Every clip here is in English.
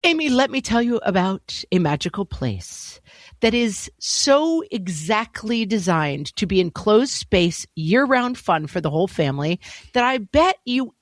Amy, let me tell you about a magical place that is so exactly designed to be enclosed space, year-round fun for the whole family that I bet you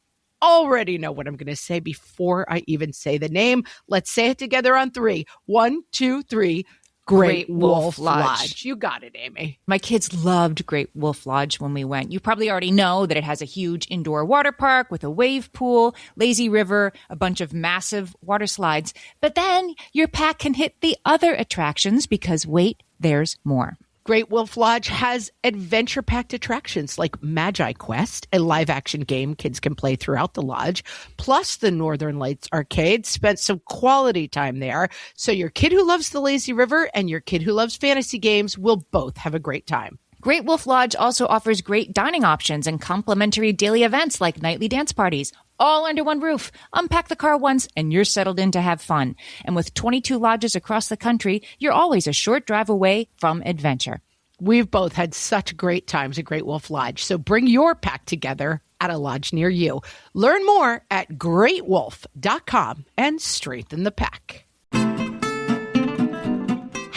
already know what I'm going to say before I even say the name. Let's say it together on three. 1, 2, 3. Great Wolf Lodge. You got it, Amy. My kids loved Great Wolf Lodge when we went. You probably already know that it has a huge indoor water park with a wave pool, lazy river, a bunch of massive water slides. But then your pack can hit the other attractions because wait, there's more. Great Wolf Lodge has adventure-packed attractions like Magi Quest, a live-action game kids can play throughout the lodge, plus the Northern Lights Arcade. Spent some quality time there, so your kid who loves the lazy river and your kid who loves fantasy games will both have a great time. Great Wolf Lodge also offers great dining options and complimentary daily events like nightly dance parties, all under one roof. Unpack the car once and you're settled in to have fun. And with 22 lodges across the country, you're always a short drive away from adventure. We've both had such great times at Great Wolf Lodge, so bring your pack together at a lodge near you. Learn more at greatwolf.com and strengthen the pack.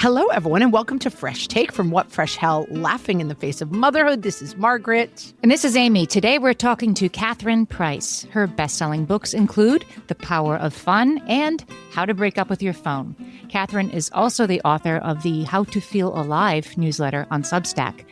Hello, everyone, and welcome to Fresh Take from What Fresh Hell, laughing in the face of motherhood. This is Margaret. And this is Amy. Today we're talking to Catherine Price. Her best-selling books include The Power of Fun and How to Break Up with Your Phone. Catherine is also the author of the How to Feel Alive newsletter on Substack.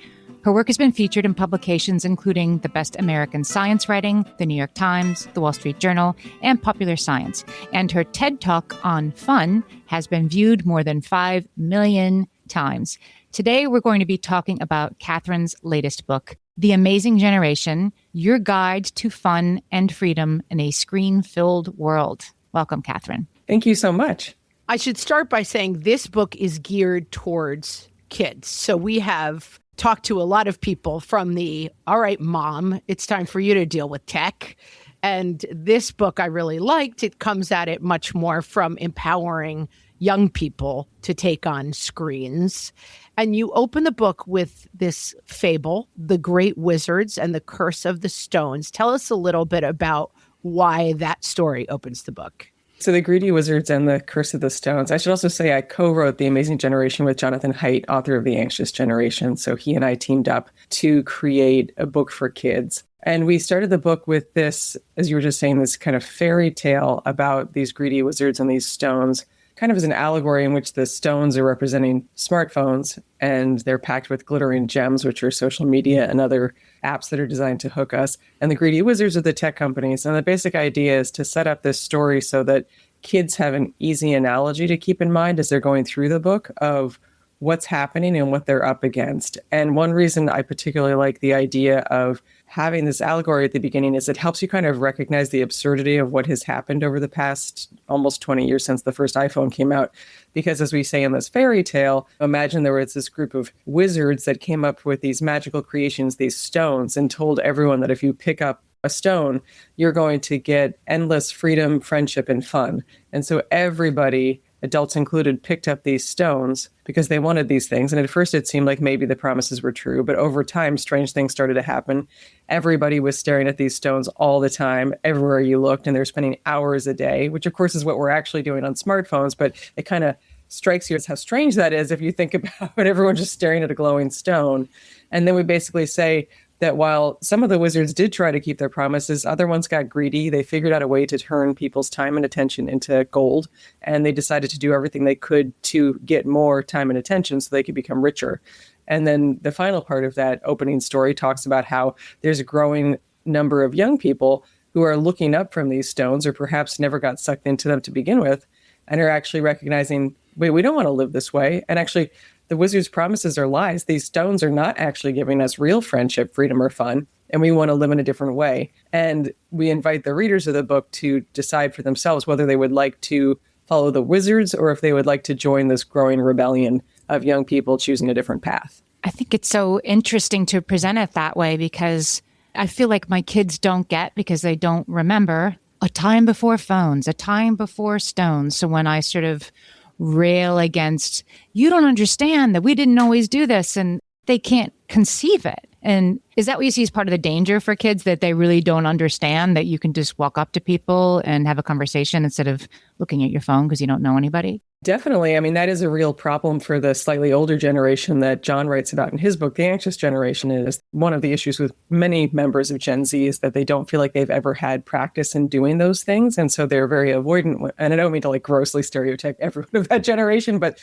Her work has been featured in publications including The Best American Science Writing, The New York Times, The Wall Street Journal, and Popular Science. And her TED Talk on fun has been viewed more than 5 million times. Today, we're going to be talking about Catherine's latest book, The Amazing Generation, Your Guide to Fun and Freedom in a Screen-Filled World. Welcome, Catherine. Thank you so much. I should start by saying this book is geared towards kids. So we have talked to a lot of people from the, all right, mom, it's time for you to deal with tech. And this book I really liked. It comes at it much more from empowering young people to take on screens. And you open the book with this fable, The Great Wizards and the Curse of the Stones. Tell us a little bit about why that story opens the book. So The Greedy Wizards and the Curse of the Stones. I should also say I co-wrote The Amazing Generation with Jonathan Haidt, author of The Anxious Generation. So he and I teamed up to create a book for kids. And we started the book with this, as you were just saying, this kind of fairy tale about these greedy wizards and these stones, kind of as an allegory in which the stones are representing smartphones and they're packed with glittering gems, which are social media and other apps that are designed to hook us. And the greedy wizards are the tech companies. And the basic idea is to set up this story so that kids have an easy analogy to keep in mind as they're going through the book of what's happening and what they're up against. And one reason I particularly like the idea of having this allegory at the beginning is it helps you kind of recognize the absurdity of what has happened over the past almost 20 years since the first iPhone came out. Because as we say in this fairy tale, imagine there was this group of wizards that came up with these magical creations, these stones, and told everyone that if you pick up a stone, you're going to get endless freedom, friendship, and fun. And so everybody, adults included, picked up these stones because they wanted these things. And at first it seemed like maybe the promises were true, but over time, strange things started to happen. Everybody was staring at these stones all the time, everywhere you looked, and they're spending hours a day, which of course is what we're actually doing on smartphones, but it kind of strikes you as how strange that is if you think about everyone just staring at a glowing stone. And then we basically say that while some of the wizards did try to keep their promises, other ones got greedy. They figured out a way to turn people's time and attention into gold, and they decided to do everything they could to get more time and attention so they could become richer. And then the final part of that opening story talks about how there's a growing number of young people who are looking up from these stones, or perhaps never got sucked into them to begin with, and are actually recognizing, wait, we don't want to live this way. And actually, the wizard's promises are lies. These stones are not actually giving us real friendship, freedom, or fun, and we want to live in a different way. And we invite the readers of the book to decide for themselves whether they would like to follow the wizards or if they would like to join this growing rebellion of young people choosing a different path. I think it's so interesting to present it that way because I feel like my kids don't get, because they don't remember, a time before phones, a time before stones. So when I sort of rail against, you don't understand that we didn't always do this, and they can't conceive it. And is that what you see as part of the danger for kids, that they really don't understand that you can just walk up to people and have a conversation instead of looking at your phone because you don't know anybody? Definitely. I mean, that is a real problem for the slightly older generation that John writes about in his book. The anxious generation is one of the issues with many members of Gen Z is that they don't feel like they've ever had practice in doing those things. And so they're very avoidant. And I don't mean to like grossly stereotype everyone of that generation, but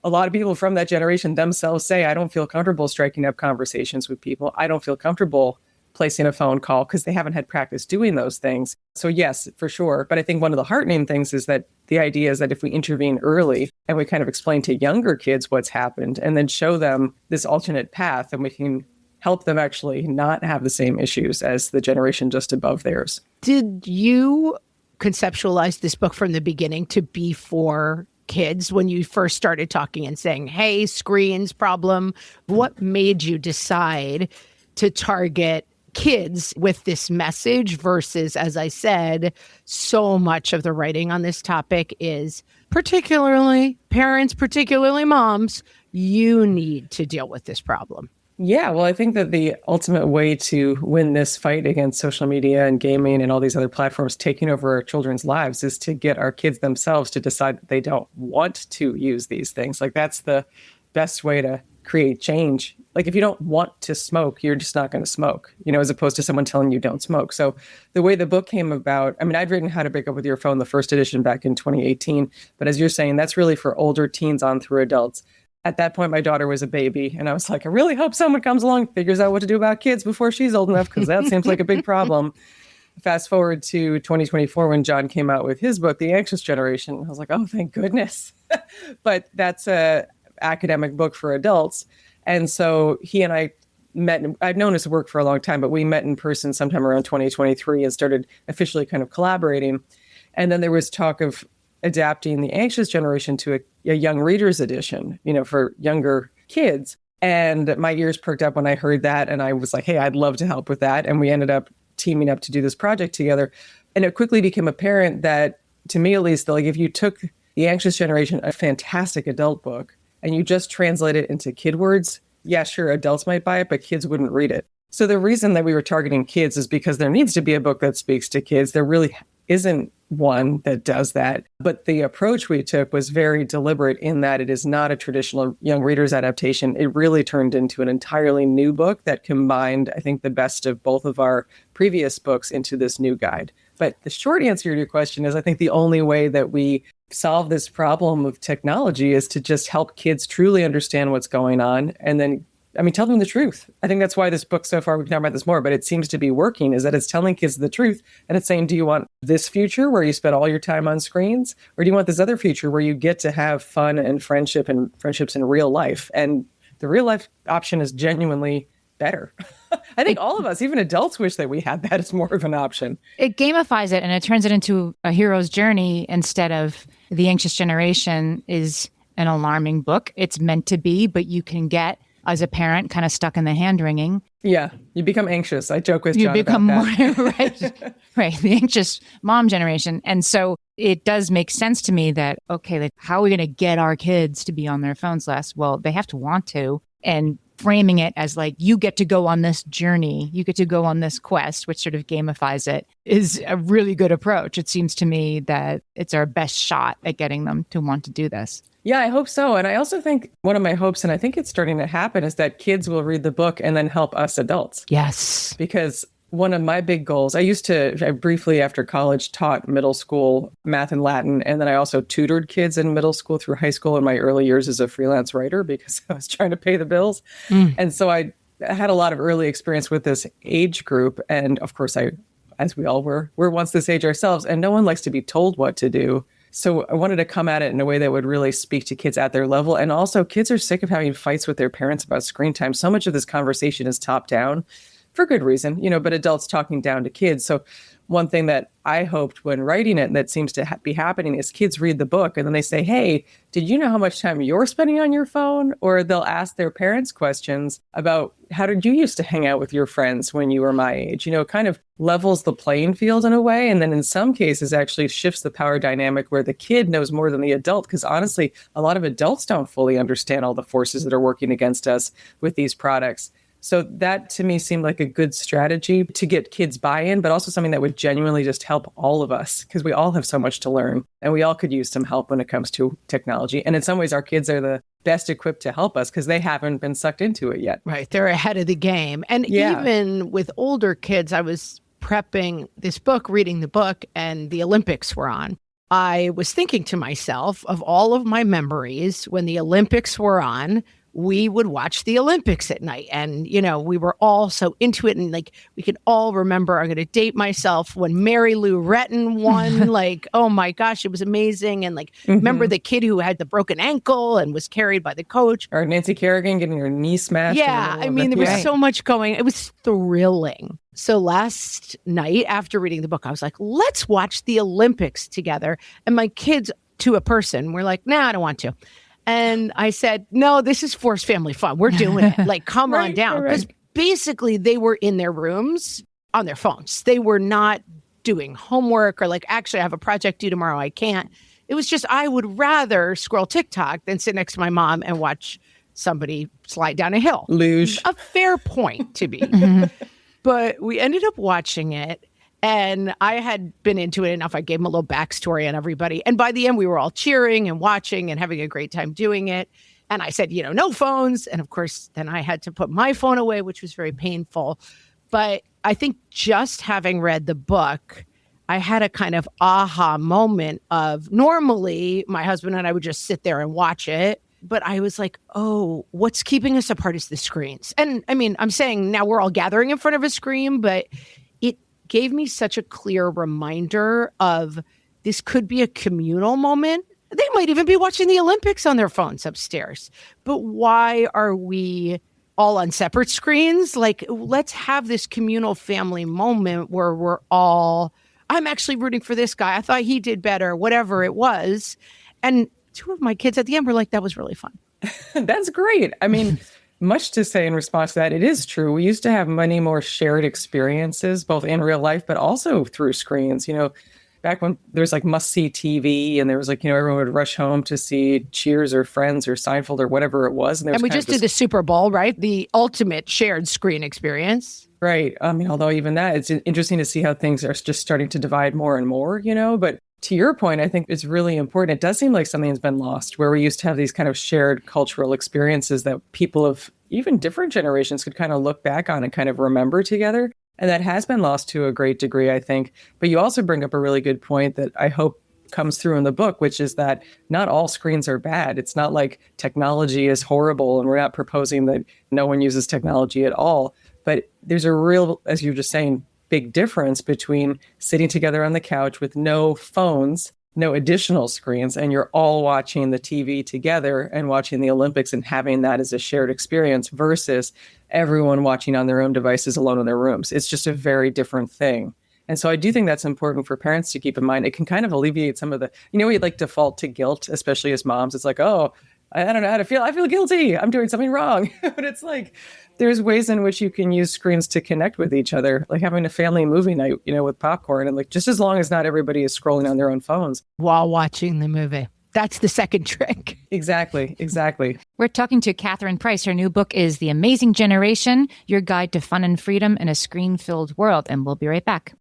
a lot of people from that generation themselves say, I don't feel comfortable striking up conversations with people. I don't feel comfortable placing a phone call because they haven't had practice doing those things. So yes, for sure. But I think one of the heartening things is that the idea is that if we intervene early and we kind of explain to younger kids what's happened and then show them this alternate path, then we can help them actually not have the same issues as the generation just above theirs. Did you conceptualize this book from the beginning to be for kids when you first started talking and saying, hey, screens problem? What made you decide to target kids with this message versus, as I said, so much of the writing on this topic is particularly parents, particularly moms, you need to deal with this problem? Yeah, well, I think that the ultimate way to win this fight against social media and gaming and all these other platforms taking over our children's lives is to get our kids themselves to decide that they don't want to use these things. Like, that's the best way to create change. Like, if you don't want to smoke, you're just not going to smoke, as opposed to someone telling you don't smoke. So the way the book came about, I mean, I'd written How to Break Up With Your Phone, the first edition back in 2018. But as you're saying, that's really for older teens on through adults. At that point, my daughter was a baby, and I was like, I really hope someone comes along and figures out what to do about kids before she's old enough, because that seems like a big problem. Fast forward to 2024 when John came out with his book, The Anxious Generation. I was like, oh, thank goodness. But that's a academic book for adults. And so he and I met. I've known his work for a long time, but we met in person sometime around 2023 and started officially kind of collaborating. And then there was talk of adapting The Anxious Generation to a young readers edition, for younger kids. And my ears perked up when I heard that. And I was like, hey, I'd love to help with that. And we ended up teaming up to do this project together. And it quickly became apparent that, to me at least, like, if you took The Anxious Generation, a fantastic adult book, and you just translate it into kid words, yeah, sure, adults might buy it, but kids wouldn't read it. So the reason that we were targeting kids is because there needs to be a book that speaks to kids. There really isn't one that does that. But the approach we took was very deliberate in that it is not a traditional young readers adaptation. It really turned into an entirely new book that combined, I think, the best of both of our previous books into this new guide. But the short answer to your question is, I think the only way that we solve this problem of technology is to just help kids truly understand what's going on and then, tell them the truth. I think that's why this book so far, we can talk about this more, but it seems to be working, is that it's telling kids the truth. And it's saying, do you want this future where you spend all your time on screens? Or do you want this other future where you get to have fun and friendships in real life? And the real life option is genuinely better. I think all of us, even adults, wish that we had that as more of an option. It gamifies it and it turns it into a hero's journey instead of The Anxious Generation is an alarming book. It's meant to be, but you can get, as a parent, kind of stuck in the hand-wringing. Yeah, you become anxious. I joke with John you become about that. More, right, the anxious mom generation. And so it does make sense to me that, okay, like, how are we going to get our kids to be on their phones less? Well, they have to want to. And framing it as like, you get to go on this journey, you get to go on this quest, which sort of gamifies it, is a really good approach. It seems to me that it's our best shot at getting them to want to do this. Yeah, I hope so. And I also think one of my hopes, and I think it's starting to happen, is that kids will read the book and then help us adults. Yes. Because one of my big goals, I briefly after college taught middle school math and Latin. And then I also tutored kids in middle school through high school in my early years as a freelance writer because I was trying to pay the bills. And so I had a lot of early experience with this age group. And of course, as we all were once this age ourselves, and no one likes to be told what to do. So I wanted to come at it in a way that would really speak to kids at their level. And also, kids are sick of having fights with their parents about screen time. So much of this conversation is top down for good reason, but adults talking down to kids. So one thing that I hoped when writing it, and that seems to be happening, is kids read the book and then they say, hey, did you know how much time you're spending on your phone? Or they'll ask their parents questions about, how did you used to hang out with your friends when you were my age? It kind of levels the playing field in a way. And then in some cases actually shifts the power dynamic where the kid knows more than the adult. Because honestly, a lot of adults don't fully understand all the forces that are working against us with these products. So that to me seemed like a good strategy to get kids buy-in, but also something that would genuinely just help all of us because we all have so much to learn and we all could use some help when it comes to technology. And in some ways, our kids are the best equipped to help us because they haven't been sucked into it yet. Right. They're ahead of the game. And even with older kids, I was prepping this book, reading the book, and the Olympics were on. I was thinking to myself of all of my memories when the Olympics were on. We would watch the Olympics at night. And, we were all so into it. And we could all remember, I'm going to date myself, when Mary Lou Retton won, oh my gosh, it was amazing. And remember the kid who had the broken ankle and was carried by the coach. Or Nancy Kerrigan getting her knee smashed. Yeah. There was so much going. It was thrilling. So last night after reading the book, I was like, let's watch the Olympics together. And my kids, to a person, were like, nah, I don't want to. And I said, no, this is forced family fun. We're doing it. Come on down. Because basically they were in their rooms on their phones. They were not doing homework or actually I have a project due tomorrow. I can't. It was just, I would rather scroll TikTok than sit next to my mom and watch somebody slide down a hill. Luge. A fair point to be. But we ended up watching it. And I had been into it enough. I gave him a little backstory on everybody. And by the end, we were all cheering and watching and having a great time doing it. And I said, no phones. And of course, then I had to put my phone away, which was very painful. But I think just having read the book, I had a kind of aha moment of normally my husband and I would just sit there and watch it. But I was like, oh, what's keeping us apart is the screens. And I mean, I'm saying now we're all gathering in front of a screen, but gave me such a clear reminder of this could be a communal moment. They might even be watching the Olympics on their phones upstairs. But why are we all on separate screens? Let's have this communal family moment where we're all, I'm actually rooting for this guy. I thought he did better, whatever it was. And two of my kids at the end were like, that was really fun. That's great. I mean, much to say in response to that, it is true. We used to have many more shared experiences, both in real life, but also through screens. Back when there's must-see TV and there was everyone would rush home to see Cheers or Friends or Seinfeld or whatever it was. And we just did the Super Bowl, right? The ultimate shared screen experience. Right. I mean, although even that, it's interesting to see how things are just starting to divide more and more, but to your point, I think it's really important. It does seem like something has been lost where we used to have these kind of shared cultural experiences that people of even different generations could kind of look back on and kind of remember together. And that has been lost to a great degree, I think. But you also bring up a really good point that I hope comes through in the book, which is that not all screens are bad. It's not like technology is horrible and we're not proposing that no one uses technology at all. But there's a real, as you were just saying, big difference between sitting together on the couch with no phones, no additional screens, and you're all watching the TV together and watching the Olympics and having that as a shared experience versus everyone watching on their own devices alone in their rooms. It's just a very different thing. And so I do think that's important for parents to keep in mind. It can kind of alleviate some of the, we default to guilt, especially as moms. It's like, oh, I don't know how to feel. I feel guilty. I'm doing something wrong. But it's there's ways in which you can use screens to connect with each other, like having a family movie night, with popcorn. And just as long as not everybody is scrolling on their own phones. While watching the movie. That's the second trick. Exactly. We're talking to Catherine Price. Her new book is The Amazing Generation, Your Guide to Fun and Freedom in a Screen-Filled World. And we'll be right back.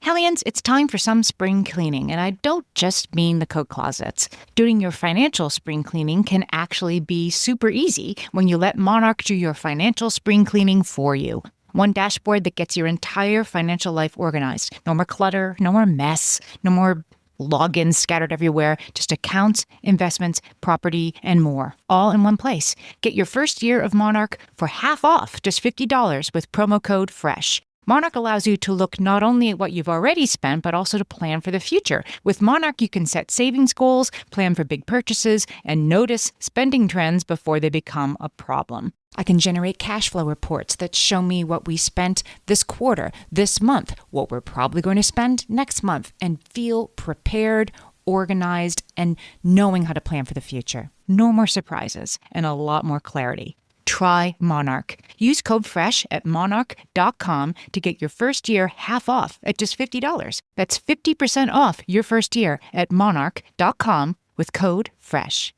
Hellions, it's time for some spring cleaning, and I don't just mean the coat closets. Doing your financial spring cleaning can actually be super easy when you let Monarch do your financial spring cleaning for you. One dashboard that gets your entire financial life organized. No more clutter, no more mess, no more logins scattered everywhere, just accounts, investments, property, and more, all in one place. Get your first year of Monarch for half off, just $50 with promo code FRESH. Monarch allows you to look not only at what you've already spent, but also to plan for the future. With Monarch, you can set savings goals, plan for big purchases, and notice spending trends before they become a problem. I can generate cash flow reports that show me what we spent this quarter, this month, what we're probably going to spend next month, and feel prepared, organized, and knowing how to plan for the future. No more surprises and a lot more clarity. Try Monarch. Use code FRESH at monarch.com to get your first year half off at just $50. That's 50% off your first year at monarch.com with code FRESH.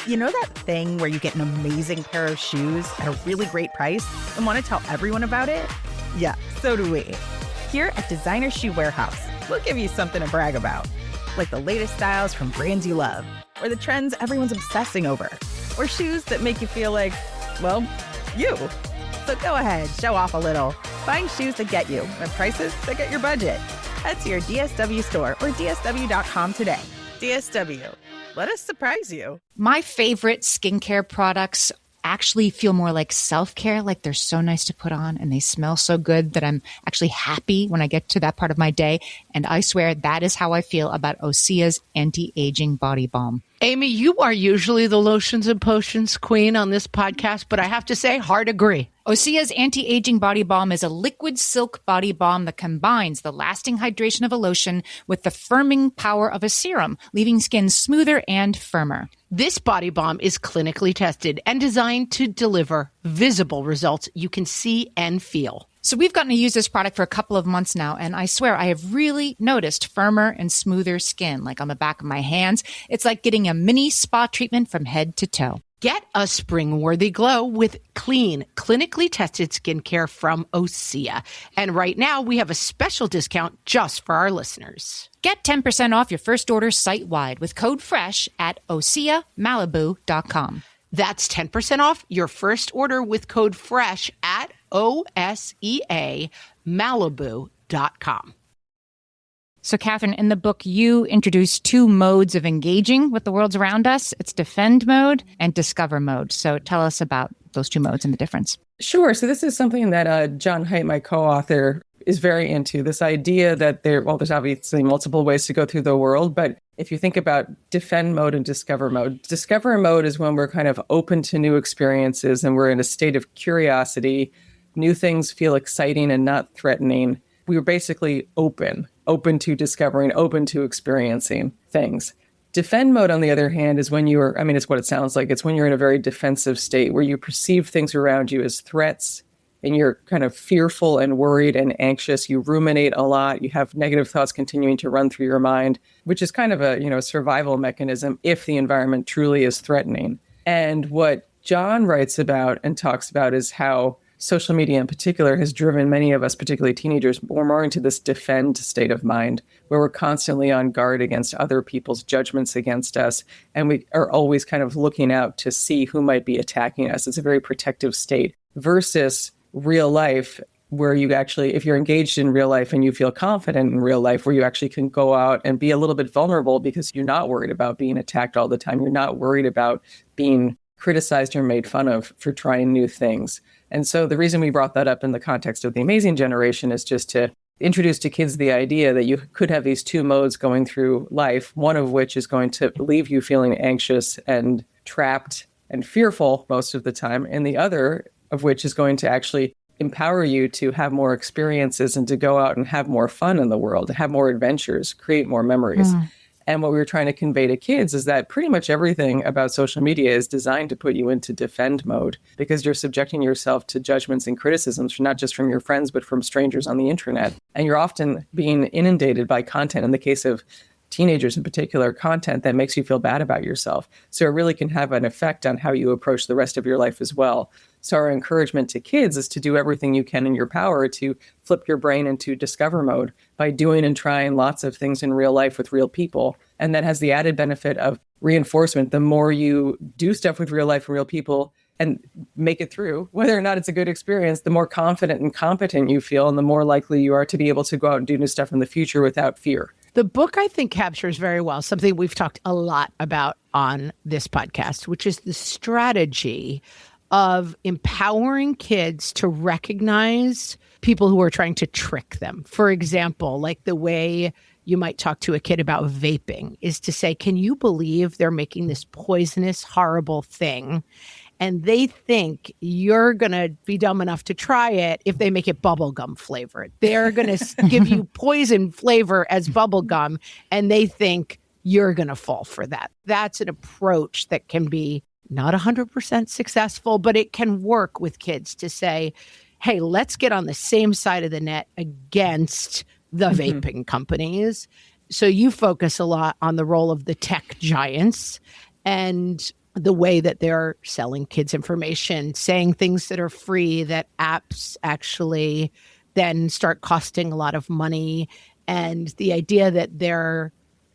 You know that thing where you get an amazing pair of shoes at a really great price and want to tell everyone about it? Yeah, so do we. Here at Designer Shoe Warehouse, we'll give you something to brag about, like the latest styles from brands you love, or the trends everyone's obsessing over, or shoes that make you feel like, well, you. So go ahead, show off a little. Find shoes that get you at prices that get your budget. Head to your DSW store or DSW.com today. DSW, let us surprise you. My favorite skincare products actually feel more like self-care, like they're so nice to put on and they smell so good that I'm actually happy when I get to that part of my day. And I swear that is how I feel about Osea's anti-aging body balm. Amy, you are usually the lotions and potions queen on this podcast, but I have to say, hard agree. Osea's anti-aging body balm is a liquid silk body balm that combines the lasting hydration of a lotion with the firming power of a serum, leaving skin smoother and firmer. This body balm is clinically tested and designed to deliver visible results you can see and feel. So we've gotten to use this product for a couple of months now, and I swear I have really noticed firmer and smoother skin, like on the back of my hands. It's like getting a mini spa treatment from head to toe. Get a spring-worthy glow with clean, clinically tested skincare from Osea. And right now, we have a special discount just for our listeners. Get 10% off your first order site-wide with code FRESH at OseaMalibu.com. That's 10% off your first order with code FRESH at OSEAMalibu.com. So, Catherine, in the book, you introduce two modes of engaging with the world around us. It's defend mode and discover mode. So tell us about those two modes and the difference. Sure. So this is something that John Haidt, my co-author, is very into. This idea that there's obviously multiple ways to go through the world, but if you think about defend mode and discover mode is when we're kind of open to new experiences and we're in a state of curiosity. New things feel exciting and not threatening. We were basically open to discovering, open to experiencing things. Defend mode, on the other hand, is when it's what it sounds like. It's when you're in a very defensive state where you perceive things around you as threats and you're kind of fearful and worried and anxious. You ruminate a lot. You have negative thoughts continuing to run through your mind, which is kind of a survival mechanism if the environment truly is threatening. And what John writes about and talks about is how social media in particular has driven many of us, particularly teenagers, more into this defend state of mind, where we're constantly on guard against other people's judgments against us. And we are always kind of looking out to see who might be attacking us. It's a very protective state versus real life, where you actually, if you're engaged in real life and you feel confident in real life, where you actually can go out and be a little bit vulnerable because you're not worried about being attacked all the time. You're not worried about being criticized or made fun of for trying new things. And so the reason we brought that up in the context of the amazing generation is just to introduce to kids the idea that you could have these two modes going through life, one of which is going to leave you feeling anxious and trapped and fearful most of the time, and the other of which is going to actually empower you to have more experiences and to go out and have more fun in the world, to have more adventures, create more memories. And what we were trying to convey to kids is that pretty much everything about social media is designed to put you into defend mode, because you're subjecting yourself to judgments and criticisms, not just from your friends, but from strangers on the internet. And you're often being inundated by content, in the case of teenagers in particular, content that makes you feel bad about yourself. So it really can have an effect on how you approach the rest of your life as well. So our encouragement to kids is to do everything you can in your power to flip your brain into discover mode by doing and trying lots of things in real life with real people. And that has the added benefit of reinforcement. The more you do stuff with real life and real people and make it through, whether or not it's a good experience, the more confident and competent you feel, and the more likely you are to be able to go out and do new stuff in the future without fear. The book, I think, captures very well something we've talked a lot about on this podcast, which is the strategy of empowering kids to recognize people who are trying to trick them. For example, like the way you might talk to a kid about vaping is to say, can you believe they're making this poisonous, horrible thing? And they think you're going to be dumb enough to try it if they make it bubblegum flavored. They're going to give you poison flavor as bubblegum, and they think you're going to fall for that. That's an approach that can be not 100% successful, but it can work with kids to say, hey, let's get on the same side of the net against the vaping companies. So you focus a lot on the role of the tech giants. And the way that they're selling kids information, saying things that are free, that apps actually then start costing a lot of money. And the idea that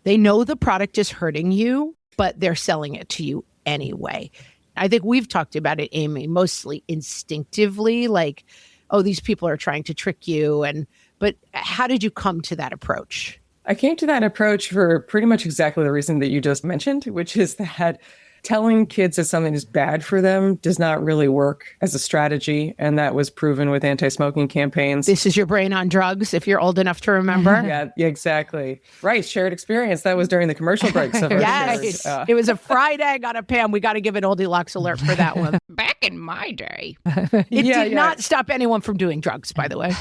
they know the product is hurting you, but they're selling it to you anyway. I think we've talked about it, Amy, mostly instinctively, like, oh, these people are trying to trick you. But how did you come to that approach? I came to that approach for pretty much exactly the reason that you just mentioned, which is that telling kids that something is bad for them does not really work as a strategy. And that was proven with anti-smoking campaigns. This is your brain on drugs, if you're old enough to remember. Yeah, exactly. Right. Shared experience. That was during the commercial breaks of our yes. shows. It was a fried egg on a pan. We got to give an Oldilocks alert for that one. Back in my day. It did not stop anyone from doing drugs, by the way.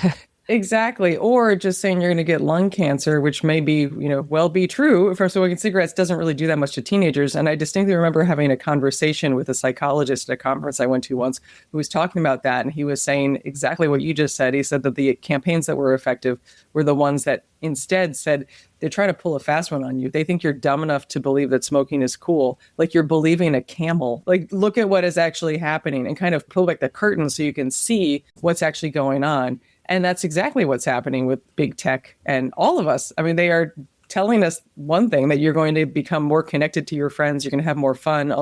Exactly. Or just saying you're going to get lung cancer, which may be, well be true. For smoking cigarettes doesn't really do that much to teenagers. And I distinctly remember having a conversation with a psychologist at a conference I went to once who was talking about that. And he was saying exactly what you just said. He said that the campaigns that were effective were the ones that instead said they're trying to pull a fast one on you. They think you're dumb enough to believe that smoking is cool. Like you're believing a camel. Like look at what is actually happening and kind of pull back the curtain so you can see what's actually going on. And that's exactly what's happening with big tech and all of us. I mean, they are telling us one thing, that you're going to become more connected to your friends, you're going to have more fun,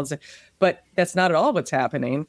but that's not at all what's happening.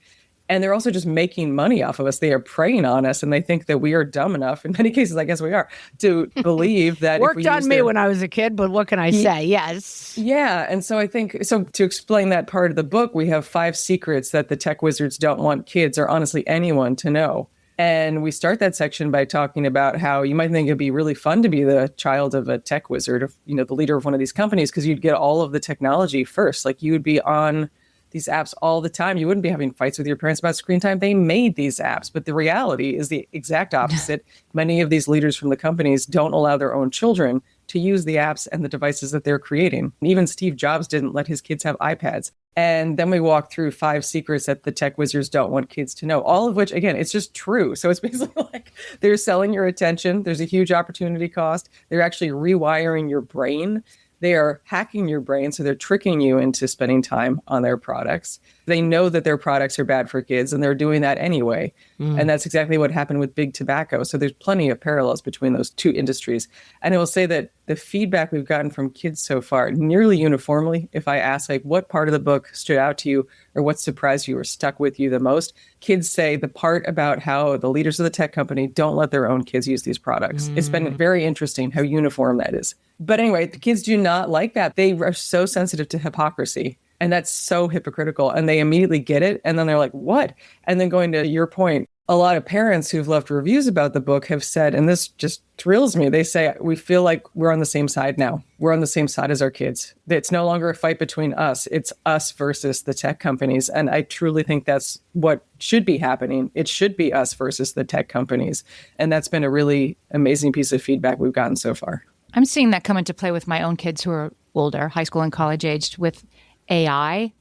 And they're also just making money off of us. They are preying on us, and they think that we are dumb enough, in many cases, I guess we are, to believe that worked on me when I was a kid, but what can I say? Yes. Yeah. And so I think, so to explain that part of the book, we have 5 secrets that the tech wizards don't want kids, or honestly anyone, to know. And we start that section by talking about how you might think it'd be really fun to be the child of a tech wizard, of, the leader of one of these companies, because you'd get all of the technology first. Like you would be on these apps all the time. You wouldn't be having fights with your parents about screen time. They made these apps. But the reality is the exact opposite. Many of these leaders from the companies don't allow their own children to use the apps and the devices that they're creating. Even Steve Jobs didn't let his kids have iPads. And then we walk through 5 secrets that the tech wizards don't want kids to know, all of which, again, it's just true. So it's basically like they're selling your attention. There's a huge opportunity cost. They're actually rewiring your brain. They are hacking your brain, so they're tricking you into spending time on their products. They know that their products are bad for kids, and they're doing that anyway. And that's exactly what happened with big tobacco. So there's plenty of parallels between those 2 industries. And I will say that the feedback we've gotten from kids so far, nearly uniformly, if I ask, like, what part of the book stood out to you or what surprised you or stuck with you the most, kids say the part about how the leaders of the tech company don't let their own kids use these products. It's been very interesting how uniform that is. But anyway, the kids do not like that. They are so sensitive to hypocrisy. And that's so hypocritical. And they immediately get it. And then they're like, what? And then going to your point, a lot of parents who've left reviews about the book have said, and this just thrills me, they say, we feel like we're on the same side now. We're on the same side as our kids. It's no longer a fight between us. It's us versus the tech companies. And I truly think that's what should be happening. It should be us versus the tech companies. And that's been a really amazing piece of feedback we've gotten so far. I'm seeing that come into play with my own kids who are older, high school and college aged, with AI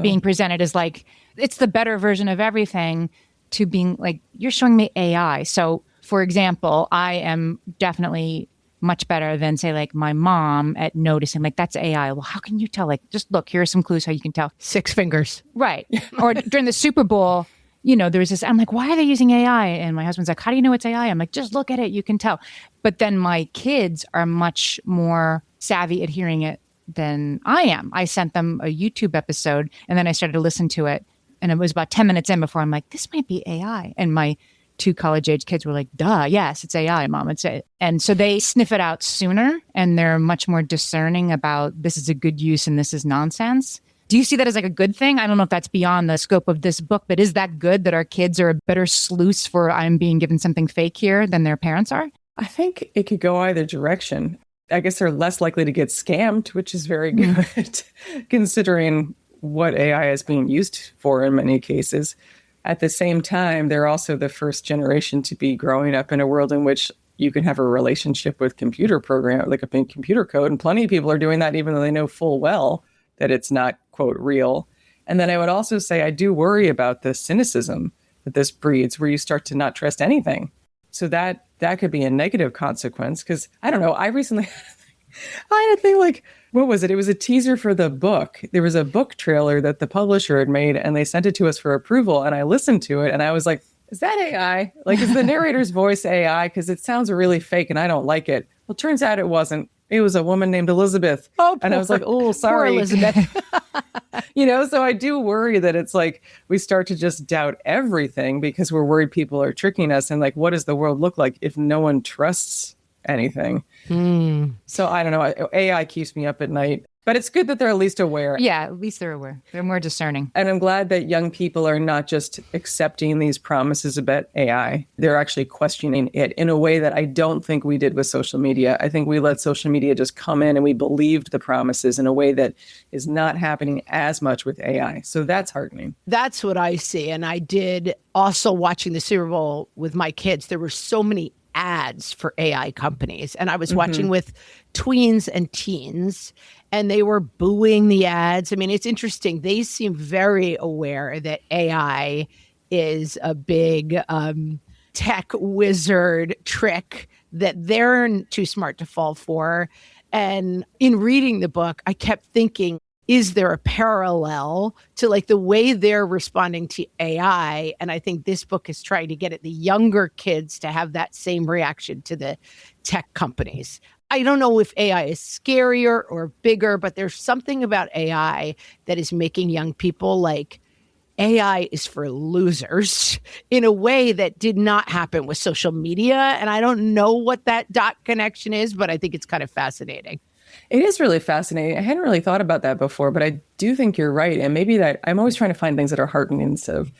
being presented as like, it's the better version of everything, to being like, you're showing me AI. So, for example, I am definitely much better than, say, like my mom at noticing, like, that's AI. Well, how can you tell? Like, just look, here are some clues how you can tell. 6 fingers. Right. Or during the Super Bowl, there's this, I'm like, why are they using AI? And my husband's like, how do you know it's AI? I'm like, just look at it, you can tell. But then my kids are much more savvy at hearing it than I am. I sent them a YouTube episode, and then I started to listen to it. And it was about 10 minutes in before I'm like, this might be AI. And my 2 college-age kids were like, duh, yes, it's AI, Mom. It's it. And so they sniff it out sooner, and they're much more discerning about this is a good use and this is nonsense. Do you see that as like a good thing? I don't know if that's beyond the scope of this book, but is that good that our kids are a better sleuths for I'm being given something fake here than their parents are? I think it could go either direction. I guess they're less likely to get scammed, which is very good, considering what AI is being used for in many cases. At the same time, they're also the first generation to be growing up in a world in which you can have a relationship with computer program, like a computer code. And plenty of people are doing that, even though they know full well that it's not, quote, real. And then I would also say I do worry about the cynicism that this breeds, where you start to not trust anything. So that could be a negative consequence, because I don't know, I recently I had a thing like, what was it? It was a teaser for the book. There was a book trailer that the publisher had made, and they sent it to us for approval. And I listened to it, and I was like, is that AI? Like, is the narrator's voice AI? Because it sounds really fake, and I don't like it. Well, turns out it wasn't. It was a woman named Elizabeth. Oh, and I was like, oh, sorry. Poor Elizabeth. So I do worry that it's like we start to just doubt everything because we're worried people are tricking us. And like, what does the world look like if no one trusts anything? So I don't know. AI keeps me up at night. But it's good that they're at least aware. Yeah, at least they're aware. They're more discerning. And I'm glad that young people are not just accepting these promises about AI. They're actually questioning it in a way that I don't think we did with social media. I think we let social media just come in and we believed the promises in a way that is not happening as much with AI. So that's heartening. That's what I see. And I did also watching the Super Bowl with my kids. There were so many ads for AI companies. And I was watching with tweens and teens, and they were booing the ads. I mean, it's interesting. They seem very aware that AI is a big tech wizard trick that they're too smart to fall for. And in reading the book, I kept thinking, is there a parallel to like the way they're responding to AI? And I think this book is trying to get at the younger kids to have that same reaction to the tech companies. I don't know if AI is scarier or bigger, but there's something about AI that is making young people like, AI is for losers in a way that did not happen with social media. And I don't know what that dot connection is, but I think it's kind of fascinating. It is really fascinating. I hadn't really thought about that before, but I do think you're right. And maybe that I'm always trying to find things that are heartening instead of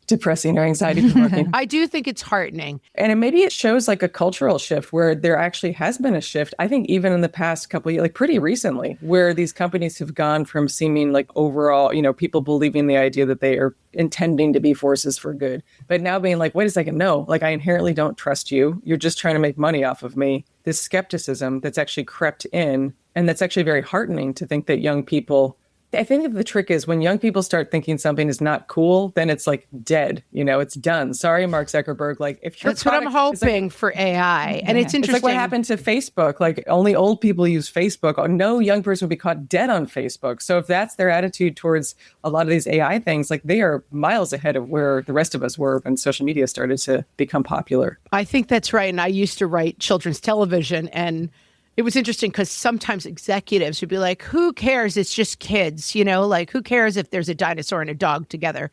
depressing or anxiety provoking. I do think it's heartening. And maybe it shows like a cultural shift where there actually has been a shift. I think even in the past couple of years, like pretty recently, where these companies have gone from seeming like overall, people believing the idea that they are intending to be forces for good, but now being like, wait a second, no, like I inherently don't trust you. You're just trying to make money off of me. This skepticism that's actually crept in, and that's actually very heartening to think that young people, I think that the trick is when young people start thinking something is not cool, then it's like dead, it's done. Sorry, Mark Zuckerberg. Like if your That's what I'm hoping for AI. And it's interesting. It's like what happened to Facebook. Like only old people use Facebook. No young person would be caught dead on Facebook. So if that's their attitude towards a lot of these AI things, like they are miles ahead of where the rest of us were when social media started to become popular. I think that's right. And I used to write children's television, and it was interesting because sometimes executives would be like, who cares? It's just kids, like who cares if there's a dinosaur and a dog together?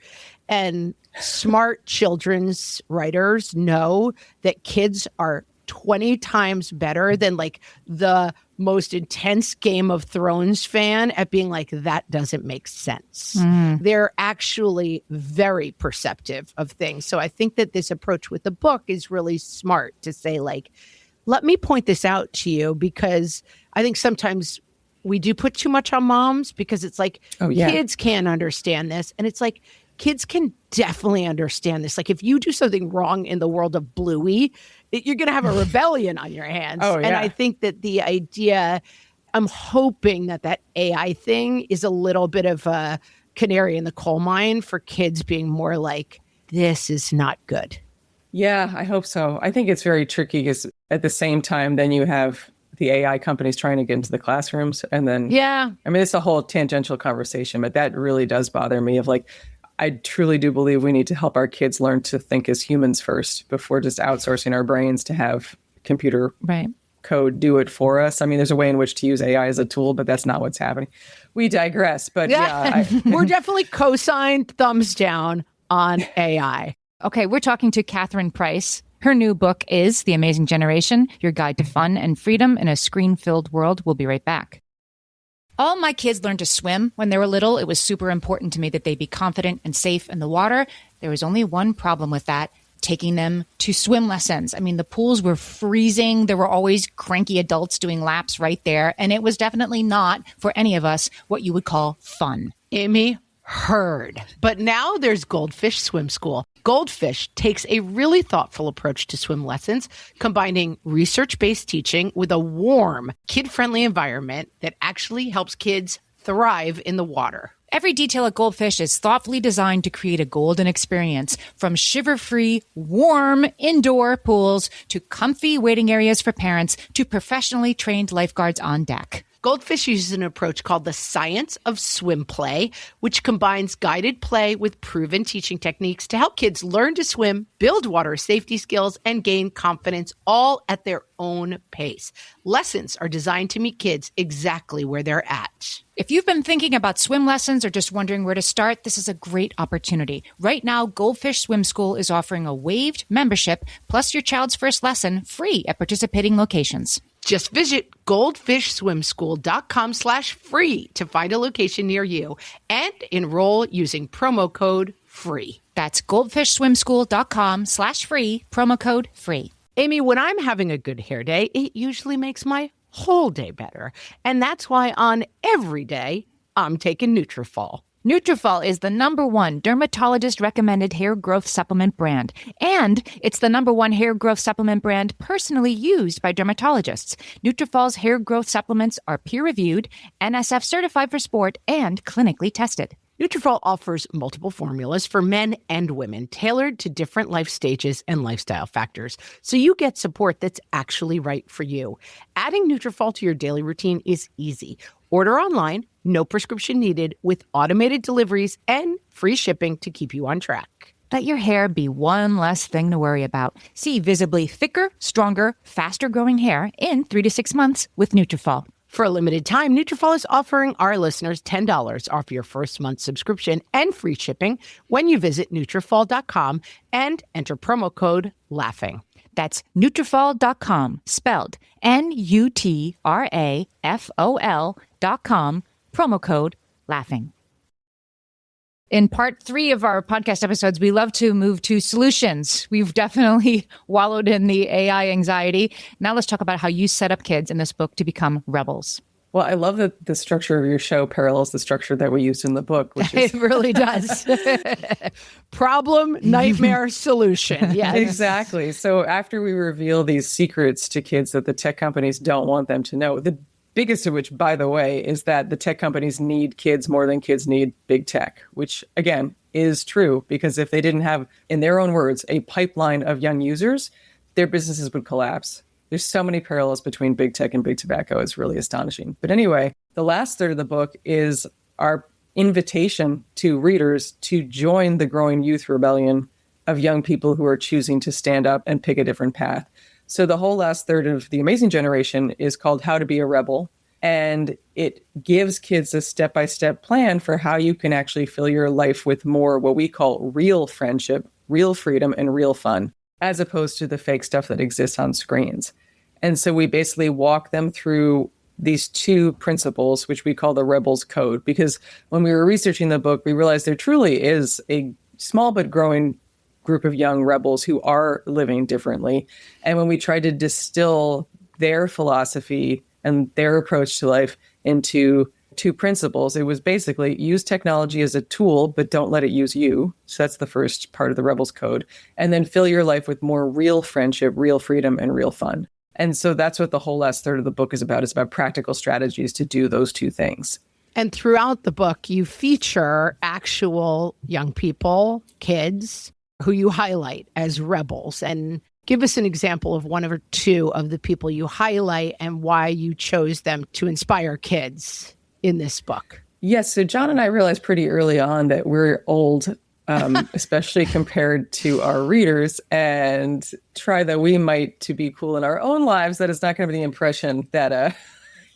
And smart children's writers know that kids are 20 times better than like the most intense Game of Thrones fan at being like, that doesn't make sense. They're actually very perceptive of things. So I think that this approach with the book is really smart to say like, let me point this out to you, because I think sometimes we do put too much on moms because it's like, kids can't understand this. And it's like, kids can definitely understand this. Like if you do something wrong in the world of Bluey, you're going to have a rebellion on your hands. And I think that the idea, I'm hoping that AI thing is a little bit of a canary in the coal mine for kids being more like, this is not good. Yeah, I hope so. I think it's very tricky because at the same time, then you have the AI companies trying to get into the classrooms. And then, it's a whole tangential conversation, but that really does bother me of like, I truly do believe we need to help our kids learn to think as humans first before just outsourcing our brains to have computer code do it for us. I mean, there's a way in which to use AI as a tool, but that's not what's happening. We digress, but we're definitely co-signed thumbs down on AI. Okay, we're talking to Catherine Price. Her new book is The Amazing Generation, Your Guide to Fun and Freedom in a Screen-Filled World. We'll be right back. All my kids learned to swim when they were little. It was super important to me that they be confident and safe in the water. There was only one problem with that, taking them to swim lessons. I mean, the pools were freezing. There were always cranky adults doing laps right there. And it was definitely not, for any of us, what you would call fun. Amy, heard. But now there's Goldfish Swim School. Goldfish takes a really thoughtful approach to swim lessons, combining research-based teaching with a warm, kid-friendly environment that actually helps kids thrive in the water. Every detail at Goldfish is thoughtfully designed to create a golden experience, from shiver-free, warm indoor pools to comfy waiting areas for parents to professionally trained lifeguards on deck. Goldfish uses an approach called the science of swim play, which combines guided play with proven teaching techniques to help kids learn to swim, build water safety skills, and gain confidence, all at their own pace. Lessons are designed to meet kids exactly where they're at. If you've been thinking about swim lessons or just wondering where to start, this is a great opportunity. Right now, Goldfish Swim School is offering a waived membership plus your child's first lesson free at participating locations. Just visit goldfishswimschool.com/free to find a location near you and enroll using promo code FREE. That's goldfishswimschool.com/free, promo code FREE. Amy, when I'm having a good hair day, it usually makes my whole day better. And that's why on every day, I'm taking Nutrafol. Nutrafol is the #1 dermatologist-recommended hair growth supplement brand, and it's the #1 hair growth supplement brand personally used by dermatologists. Nutrafol's hair growth supplements are peer-reviewed, NSF certified for sport, and clinically tested. Nutrafol offers multiple formulas for men and women, tailored to different life stages and lifestyle factors, so you get support that's actually right for you. Adding Nutrafol to your daily routine is easy. Order online, no prescription needed, with automated deliveries and free shipping to keep you on track. Let your hair be one less thing to worry about. See visibly thicker, stronger, faster-growing hair in 3 to 6 months with Nutrafol. For a limited time, Nutrafol is offering our listeners $10 off your first month subscription and free shipping when you visit Nutrafol.com and enter promo code LAUGHING. That's Nutrafol.com, spelled Nutrafol.com, promo code LAUGHING. In part 3 of our podcast episodes, we love to move to solutions. We've definitely wallowed in the AI anxiety. Now let's talk about how you set up kids in this book to become rebels. Well, I love that the structure of your show parallels the structure that we used in the book, which is It really does. Problem, nightmare, solution. Yes. Exactly. So after we reveal these secrets to kids that the tech companies don't want them to know, the biggest of which, by the way, is that the tech companies need kids more than kids need big tech, which, again, is true, because if they didn't have, in their own words, a pipeline of young users, their businesses would collapse. There's so many parallels between big tech and big tobacco. It's really astonishing. But anyway, the last third of the book is our invitation to readers to join the growing youth rebellion of young people who are choosing to stand up and pick a different path. So the whole last third of The Amazing Generation is called How to Be a Rebel. And it gives kids a step-by-step plan for how you can actually fill your life with more what we call real friendship, real freedom, and real fun, as opposed to the fake stuff that exists on screens. And so we basically walk them through these 2 principles, which we call the Rebels Code, because when we were researching the book, we realized there truly is a small but growing group of young rebels who are living differently. And when we tried to distill their philosophy and their approach to life into 2 principles, it was basically use technology as a tool, but don't let it use you. So that's the first part of the Rebels Code. And then fill your life with more real friendship, real freedom, and real fun. And so that's what the whole last third of the book is about. It's about practical strategies to do those 2 things. And throughout the book, you feature actual young people, kids, who you highlight as rebels. And give us an example of 1 or 2 of the people you highlight and why you chose them to inspire kids in this book. Yes. So John and I realized pretty early on that we're old, especially compared to our readers, and try that we might to be cool in our own lives. That is not going to be the impression that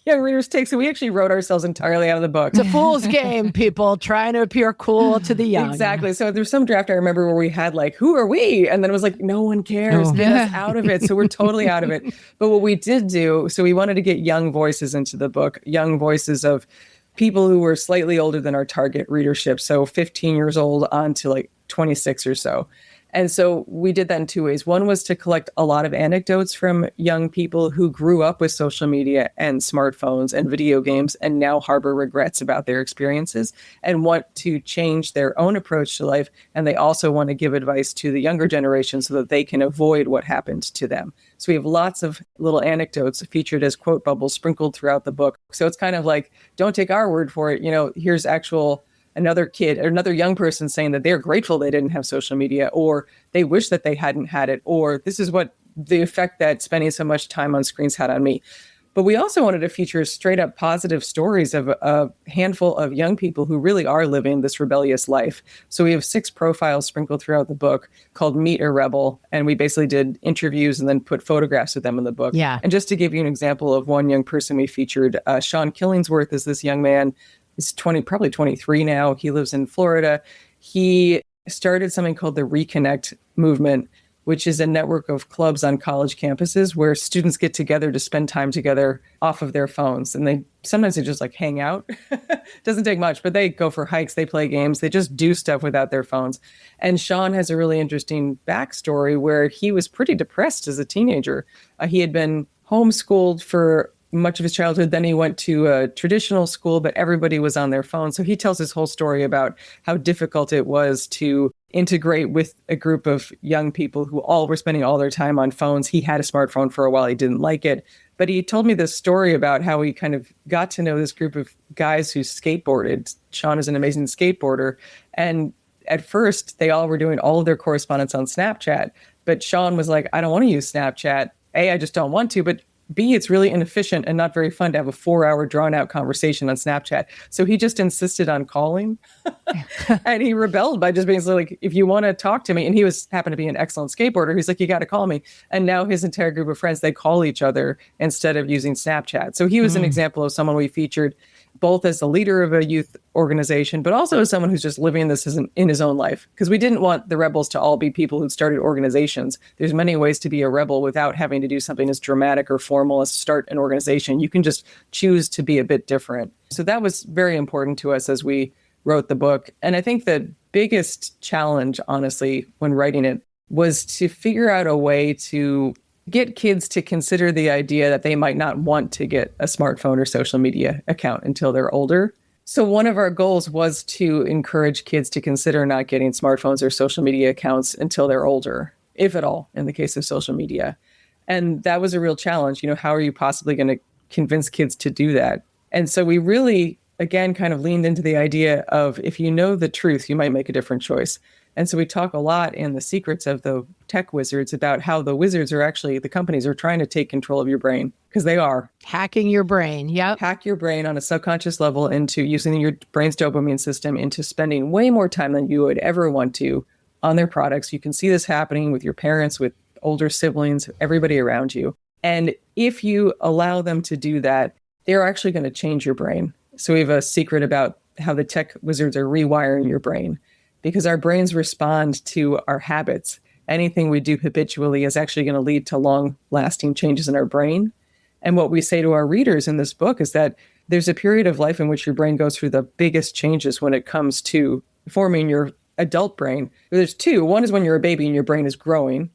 young readers take. So we actually wrote ourselves entirely out of the book. It's a fool's game, people trying to appear cool to the young. Exactly. So there's some draft I remember where we had like, who are we? And then it was like, no one cares. Get us out of it. So we're totally out of it. But what we did do, so we wanted to get young voices into the book, young voices of people who were slightly older than our target readership. So 15 years old on to like 26 or so. And so we did that in 2 ways. One was to collect a lot of anecdotes from young people who grew up with social media and smartphones and video games and now harbor regrets about their experiences and want to change their own approach to life. And they also want to give advice to the younger generation so that they can avoid what happened to them. So we have lots of little anecdotes featured as quote bubbles sprinkled throughout the book. So it's kind of like, don't take our word for it. You know, here's actual another kid or another young person saying that they're grateful they didn't have social media, or they wish that they hadn't had it, or this is what the effect that spending so much time on screens had on me. But we also wanted to feature straight up positive stories of a handful of young people who really are living this rebellious life. So we have 6 profiles sprinkled throughout the book called Meet a Rebel. And we basically did interviews and then put photographs of them in the book. Yeah. And just to give you an example of one young person we featured, Sean Killingsworth is this young man. He's probably 23 now. He lives in Florida. He started something called the Reconnect movement, which is a network of clubs on college campuses where students get together to spend time together off of their phones. And sometimes they just like hang out. Doesn't take much, but they go for hikes, they play games, they just do stuff without their phones. And Sean has a really interesting backstory where he was pretty depressed as a teenager. He had been homeschooled for much of his childhood. Then he went to a traditional school, but everybody was on their phone. So he tells his whole story about how difficult it was to integrate with a group of young people who all were spending all their time on phones. He had a smartphone for a while. He didn't like it. But he told me this story about how he kind of got to know this group of guys who skateboarded. Sean is an amazing skateboarder. And at first, they all were doing all of their correspondence on Snapchat. But Sean was like, I don't want to use Snapchat. A, I just don't want to. But B, it's really inefficient and not very fun to have a 4-hour drawn-out conversation on Snapchat. So he just insisted on calling. And he rebelled by just being like, if you want to talk to me, and he happened to be an excellent skateboarder, he's like, you got to call me. And now his entire group of friends, they call each other instead of using Snapchat. So he was an example of someone we featured both as the leader of a youth organization, but also as someone who's just living this in his own life. Because we didn't want the rebels to all be people who started organizations. There's many ways to be a rebel without having to do something as dramatic or formal as start an organization. You can just choose to be a bit different. So that was very important to us as we wrote the book. And I think the biggest challenge, honestly, when writing it was to figure out a way to get kids to consider the idea that they might not want to get a smartphone or social media account until they're older. So one of our goals was to encourage kids to consider not getting smartphones or social media accounts until they're older, if at all, in the case of social media. And that was a real challenge. How are you possibly going to convince kids to do that? And so we really, again, kind of leaned into the idea of if you know the truth, you might make a different choice. And so we talk a lot in The Secrets of the Tech Wizards about how the wizards are actually, the companies are trying to take control of your brain, because they are. Hacking your brain. Yep. Hack your brain on a subconscious level into using your brain's dopamine system into spending way more time than you would ever want to on their products. You can see this happening with your parents, with older siblings, everybody around you. And if you allow them to do that, they're actually going to change your brain. So we have a secret about how the tech wizards are rewiring your brain, because our brains respond to our habits. Anything we do habitually is actually going to lead to long-lasting changes in our brain. And what we say to our readers in this book is that there's a period of life in which your brain goes through the biggest changes when it comes to forming your adult brain. There's 2. One is when you're a baby and your brain is growing.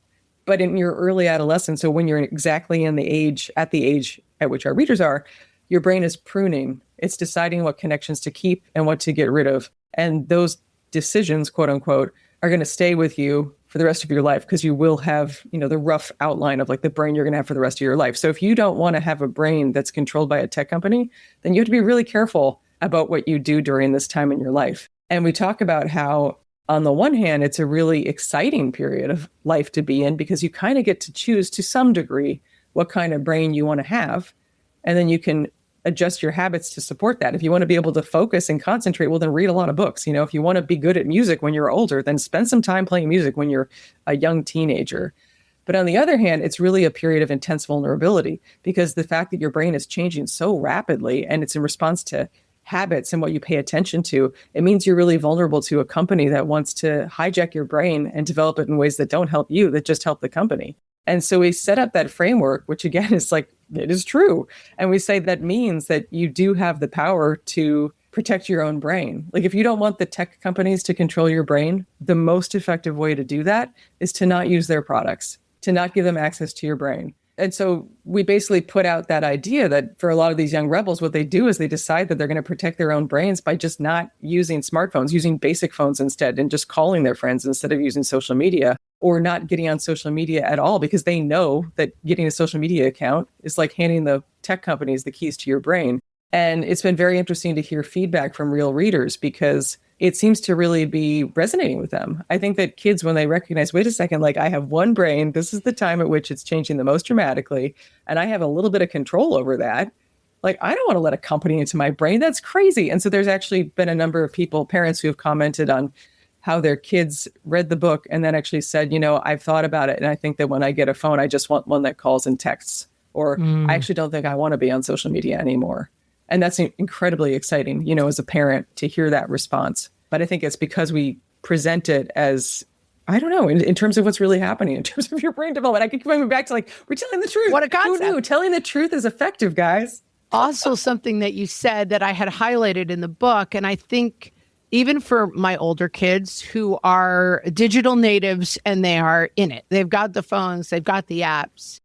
But in your early adolescence, so when you're exactly at the age at which our readers are, your brain is pruning. It's deciding what connections to keep and what to get rid of. And those decisions, quote unquote, are going to stay with you for the rest of your life, because you will have, the rough outline of like the brain you're going to have for the rest of your life. So if you don't want to have a brain that's controlled by a tech company, then you have to be really careful about what you do during this time in your life. And we talk about how, on the one hand, it's a really exciting period of life to be in, because you kind of get to choose to some degree what kind of brain you want to have. And then you can adjust your habits to support that. If you want to be able to focus and concentrate, well, then read a lot of books. If you want to be good at music when you're older, then spend some time playing music when you're a young teenager. But on the other hand, it's really a period of intense vulnerability, because the fact that your brain is changing so rapidly and it's in response to habits and what you pay attention to, it means you're really vulnerable to a company that wants to hijack your brain and develop it in ways that don't help you, that just help the company. And so we set up that framework, which again is like, it is true. And we say that means that you do have the power to protect your own brain. Like if you don't want the tech companies to control your brain, the most effective way to do that is to not use their products, to not give them access to your brain. And so we basically put out that idea that for a lot of these young rebels, what they do is they decide that they're going to protect their own brains by just not using smartphones, using basic phones instead, and just calling their friends instead of using social media, or not getting on social media at all, because they know that getting a social media account is like handing the tech companies the keys to your brain. And it's been very interesting to hear feedback from real readers, because it seems to really be resonating with them. I think that kids, when they recognize, wait a second, like I have one brain, this is the time at which it's changing the most dramatically, and I have a little bit of control over that. Like, I don't want to let a company into my brain. That's crazy. And so there's actually been a number of people, parents who have commented on how their kids read the book and then actually said, I've thought about it. And I think that when I get a phone, I just want one that calls and texts, or I actually don't think I want to be on social media anymore. And that's incredibly exciting, as a parent to hear that response. But I think it's because we present it as, I don't know, in terms of what's really happening, in terms of your brain development. I keep coming back to we're telling the truth. What a concept. Who knew? Telling the truth is effective, guys. Also, something that you said that I had highlighted in the book, and I think even for my older kids who are digital natives and they are in it, they've got the phones, they've got the apps.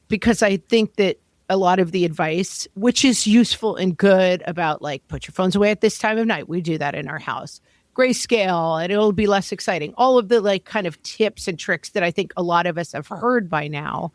Because I think that a lot of the advice, which is useful and good about put your phones away at this time of night. We do that in our house. Grayscale, and it'll be less exciting. All of the kind of tips and tricks that I think a lot of us have heard by now,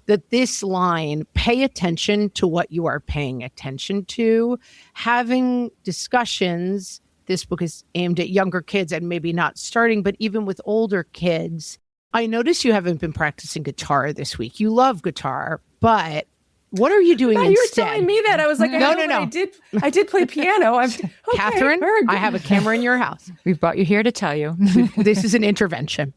that this line, pay attention to what you are paying attention to, having discussions. This book is aimed at younger kids and maybe not starting, but even with older kids. I notice you haven't been practicing guitar this week. You love guitar, but what are you doing instead? You were telling me that. I was like, no. I did play piano. Okay, Catherine, I have a camera in your house. We've brought you here to tell you. This is an intervention.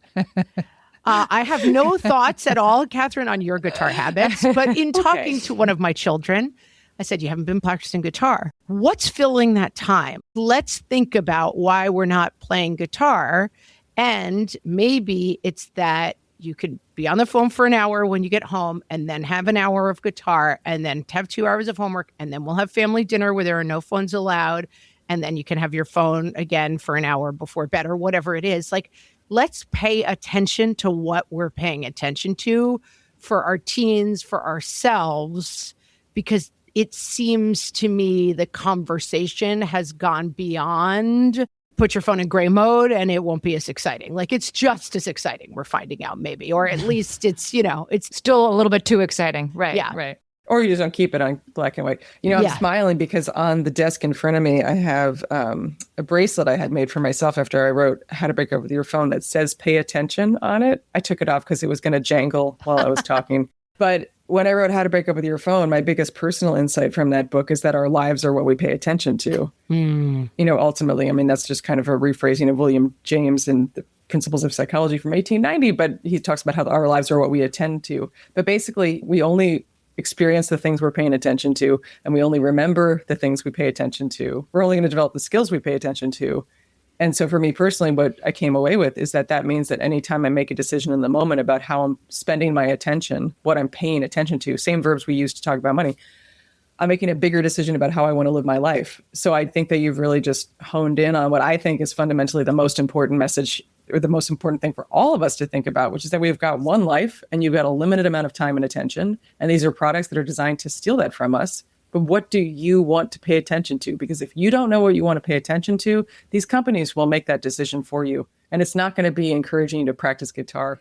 I have no thoughts at all, Catherine, on your guitar habits. But in talking to one of my children, I said, you haven't been practicing guitar. What's filling that time? Let's think about why we're not playing guitar. And maybe it's that you could be on the phone for an hour when you get home and then have an hour of guitar and then have 2 hours of homework. And then we'll have family dinner where there are no phones allowed. And then you can have your phone again for an hour before bed or whatever it is. Let's pay attention to what we're paying attention to for our teens, for ourselves, because it seems to me the conversation has gone beyond put your phone in gray mode and it won't be as exciting. It's just as exciting, we're finding out maybe, or at least it's still a little bit too exciting. Right. Yeah. Right. Or you just don't keep it on black and white. I'm smiling because on the desk in front of me, I have a bracelet I had made for myself after I wrote How to Break Up With Your Phone that says pay attention on it. I took it off because it was going to jangle while I was talking. But when I wrote How to Break Up With Your Phone, my biggest personal insight from that book is that our lives are what we pay attention to. Ultimately, that's just kind of a rephrasing of William James and the Principles of Psychology from 1890. But he talks about how our lives are what we attend to. But basically, we only experience the things we're paying attention to, and we only remember the things we pay attention to. We're only going to develop the skills we pay attention to. And so for me personally, what I came away with is that means that anytime I make a decision in the moment about how I'm spending my attention, what I'm paying attention to, same verbs we use to talk about money, I'm making a bigger decision about how I want to live my life. So I think that you've really just honed in on what I think is fundamentally the most important message, or the most important thing for all of us to think about, which is that we've got one life and you've got a limited amount of time and attention. And these are products that are designed to steal that from us. But what do you want to pay attention to? Because if you don't know what you want to pay attention to, these companies will make that decision for you. And it's not going to be encouraging you to practice guitar.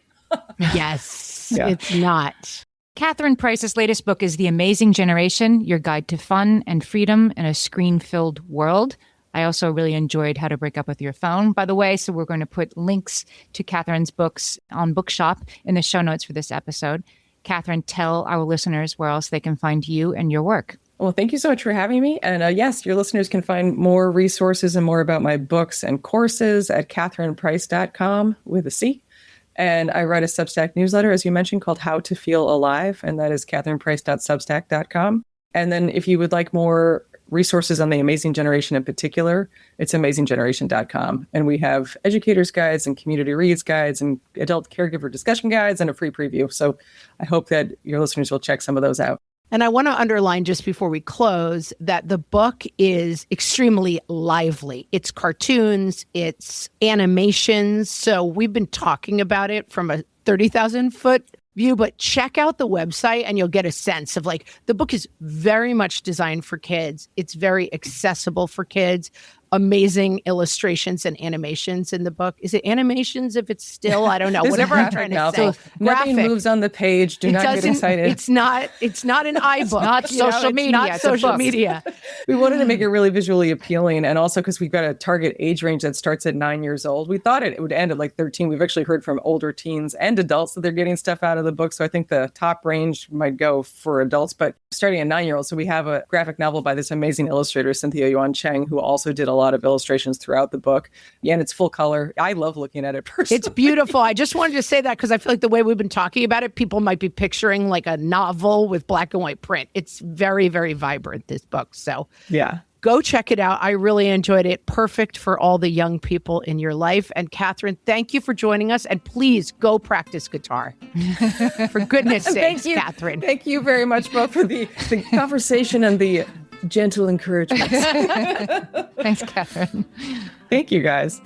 Yes, It's not. Catherine Price's latest book is The Amazing Generation, Your Guide to Fun and Freedom in a Screen-Filled World. I also really enjoyed How to Break Up With Your Phone, by the way. So we're going to put links to Catherine's books on Bookshop in the show notes for this episode. Catherine, tell our listeners where else they can find you and your work. Well, thank you so much for having me. And yes, your listeners can find more resources and more about my books and courses at catherineprice.com with a C. And I write a Substack newsletter, as you mentioned, called How to Feel Alive. And that is catherineprice.substack.com. And then if you would like more resources on the Amazing Generation in particular, it's amazinggeneration.com. And we have educators guides and community reads guides and adult caregiver discussion guides and a free preview. So I hope that your listeners will check some of those out. And I want to underline just before we close that the book is extremely lively. It's cartoons, it's animations. So we've been talking about it from a 30,000 foot view, but check out the website and you'll get a sense of the book is very much designed for kids. It's very accessible for kids. amazing illustrations and animations in the book. Is it animations if it's still, I don't know, whatever I'm trying to say. Nothing moves on the page. Do not get excited. It's not an iBook. Not social media. Not social media. We wanted to make it really visually appealing. And also because we've got a target age range that starts at 9 years old. We thought it would end at like 13. We've actually heard from older teens and adults that they're getting stuff out of the book. So I think the top range might go for adults, but starting at 9-year-olds. So we have a graphic novel by this amazing illustrator, Cynthia Yuan Cheng, who also did a lot of illustrations throughout the book. Yeah, and it's full color. I love looking at it personally. It's beautiful. I just wanted to say that because I feel like the way we've been talking about it, people might be picturing like a novel with black and white print. It's very, very vibrant, this book. So yeah. Go check it out. I really enjoyed it. Perfect for all the young people in your life. And Catherine, thank you for joining us. And please go practice guitar. For goodness sakes, Catherine. Thank you very much both for the conversation and the gentle encouragement. Thanks, Catherine. Thank you, guys.